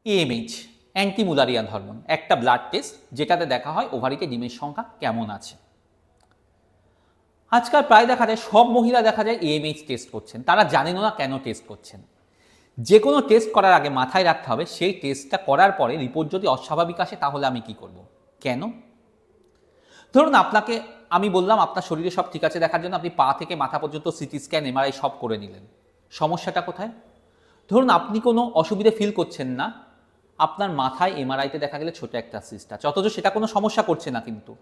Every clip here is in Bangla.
এএমএইচ অ্যান্টি মুলারিয়ান হরমোন একটা ব্লাড টেস্ট যেটাতে দেখা হয় ওভারিতে ডিমের সংখ্যা কেমন আছে। আজকাল প্রায় দেখা যায় সব মহিলা দেখা যায় এএমএইচ টেস্ট করছেন, তারা জানেন না কেন টেস্ট করছেন। যে কোনো টেস্ট করার আগে মাথায় রাখতে হবে সেই টেস্টটা করার পরে রিপোর্ট যদি অস্বাভাবিক আসে তাহলে আমি কি করব, কেন। ধরুন আপনাকে আমি বললাম আপনার শরীরে সব ঠিক আছে দেখার জন্য আপনি পা থেকে মাথা পর্যন্ত সিটি স্ক্যান এমআরআই সব করে নিলেন, সমস্যাটা কোথায়? ধরুন আপনি কোনো অসুবিধা ফিল করছেন না, আপনার মাথায় এমআরআইতে দেখা গেলে ছোট একটা সিস্ট আছে, অথচ সেটা কোনো সমস্যা করছে না, কিন্তু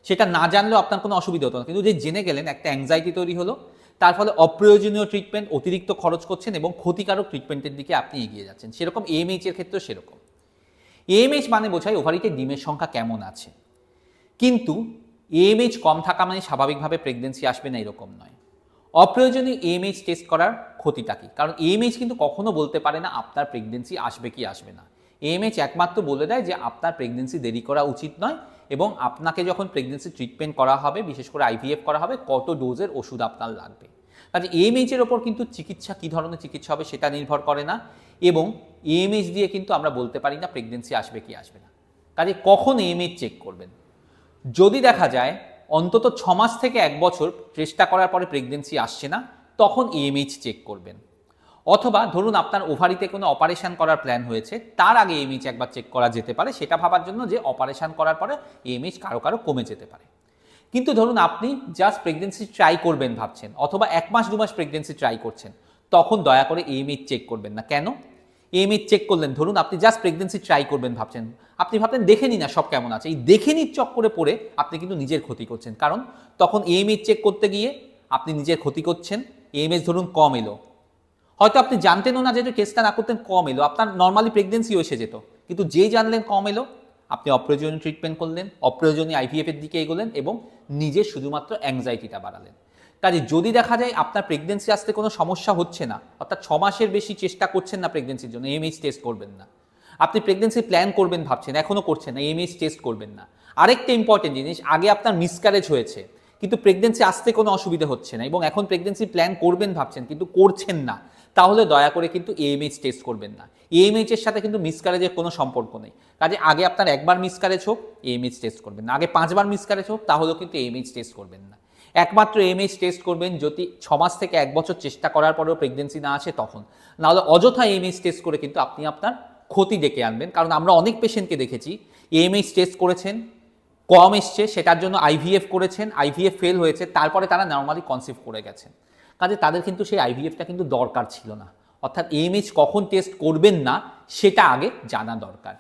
সেটা না জানলেও আপনার কোনো অসুবিধা হতো না, কিন্তু যে জেনে গেলেন একটা অ্যাংজাইটি তৈরি হলো, তার ফলে অপ্রয়োজনীয় ট্রিটমেন্ট অতিরিক্ত খরচ করছেন এবং ক্ষতিকারক ট্রিটমেন্টের দিকে আপনি এগিয়ে যাচ্ছেন। সেরকম এএমএইচ এর ক্ষেত্রেও সেরকম। এএমএইচ মানে বোঝায় ওভারিতে ডিমের সংখ্যা কেমন আছে, কিন্তু এএমএইচ কম থাকা মানে স্বাভাবিকভাবে প্রেগনেন্সি আসবে না এরকম নয়। অপ্রয়োজনীয় এএমএইচ টেস্ট করার ক্ষতিটা কি? কারণ এএমএইচ কিন্তু কখনো বলতে পারে না আপনার প্রেগনেন্সি আসবে কি আসবে না। এএমএইচ একমাত্র বলে দেয় যে আপনার প্রেগনেন্সি দেরি করা উচিত নয় এবং আপনাকে যখন প্রেগনেন্সি ট্রিটমেন্ট করা হবে, বিশেষ করে আইভিএফ করা হবে, কত ডোজের ওষুধ আপনার লাগবে। কাজে এএমএইচ এর ওপর কিন্তু চিকিৎসা কী ধরনের চিকিৎসা হবে সেটা নির্ভর করে না, এবং এএমএইচ দিয়ে কিন্তু আমরা বলতে পারি না প্রেগনেন্সি আসবে কি আসবে না। কাজে কখন এএমএইচ চেক করবেন? যদি দেখা যায় অন্তত 6 মাস থেকে 1 বছর চেষ্টা করার পরে প্রেগনেন্সি আসছে না, তখন এএমএইচ চেক করবেন। অথবা ধরুন আপনার ওভারিতে কোনো অপারেশন করার প্ল্যান হয়েছে, তার আগে এএমএইচ একবার চেক করা যেতে পারে, সেটা ভাবার জন্য যে অপারেশন করার পরে এএমএইচ কারো কারো কমে যেতে পারে। কিন্তু ধরুন আপনি জাস্ট প্রেগনেন্সি ট্রাই করবেন ভাবছেন, অথবা 1 মাস 2 মাস প্রেগনেন্সি ট্রাই করছেন, তখন দয়া করে এএমএইচ চেক করবেন না। কেন? এএমএইচ চেক করলেন, ধরুন আপনি জাস্ট প্রেগনেন্সি ট্রাই করবেন ভাবছেন, আপনি ভাবতেন দেখে নিন না সব কেমন আছে, এই দেখে নির চক্করে পড়ে আপনি কিন্তু নিজের ক্ষতি করছেন। কারণ তখন এএমএইচ চেক করতে গিয়ে আপনি নিজের ক্ষতি করছেন। এএমএইচ ধরুন কম এলো, হয়তো আপনি জানতেনও না যে টেস্টটা না করতেন কম এলো, আপনার নর্মালি প্রেগনেন্সিও এসে যেত, কিন্তু যেই জানলেন কম এলো আপনি অপ্রয়োজনীয় ট্রিটমেন্ট করলেন, অপ্রয়োজনীয় আইভিএফ এর দিকে এগোলেন এবং নিজের শুধুমাত্র অ্যাংজাইটিটা বাড়ালেন। কাজে যদি দেখা যায় আপনার প্রেগনেন্সি আসতে কোনো সমস্যা হচ্ছে না, অর্থাৎ 6 মাসের বেশি চেষ্টা করছেন না প্রেগনেন্সির জন্য, এএমএইচ টেস্ট করবেন না। আপনি প্রেগনেন্সি প্ল্যান করবেন ভাবছেন, এখনও করছেন না, এএমএইচ টেস্ট করবেন না। আরেকটা ইম্পর্টেন্ট জিনিস, আগে আপনার মিসক্যারেজ হয়েছে কিন্তু প্রেগনেন্সি আসতে কোনো অসুবিধা হচ্ছে না এবং এখন প্রেগনেন্সি প্ল্যান করবেন ভাবছেন কিন্তু করছেন না, তাহলে দয়া করে কিন্তু এএমএইচ টেস্ট করবেন না। এএমএইচ এর সাথে কিন্তু মিসক্যারেজের কোনো সম্পর্ক নেই। কাজে আগে আপনার একবার মিসক্যারেজ হোক এএমএইচ টেস্ট করবেন না, আগে 5 বার মিসক্যারেজ হোক তাহলেও কিন্তু এএমএইচ টেস্ট করবেন না। একমাত্র এএমএইচ টেস্ট করবেন যদি 6 মাস থেকে 1 বছর চেষ্টা করার পরেও প্রেগনেন্সি না আসে তখন, নাহলে অযথা এএমএইচ টেস্ট করে কিন্তু আপনি আপনার ক্ষতি ডেকে আনবেন। কারণ আমরা অনেক পেশেন্টকে দেখেছি এএমএইচ টেস্ট করেছেন, কম এসছে, সেটার জন্য আইভিএফ করেছেন, আইভিএফ ফেল হয়েছে, তারপরে তারা নর্মালি কনসিভ করে গেছেন। কাজে তাদের কিন্তু সেই আইভিএফটা কিন্তু দরকার ছিল না। অর্থাৎ এএমএইচ কখন টেস্ট করবেন না সেটা আগে জানা দরকার।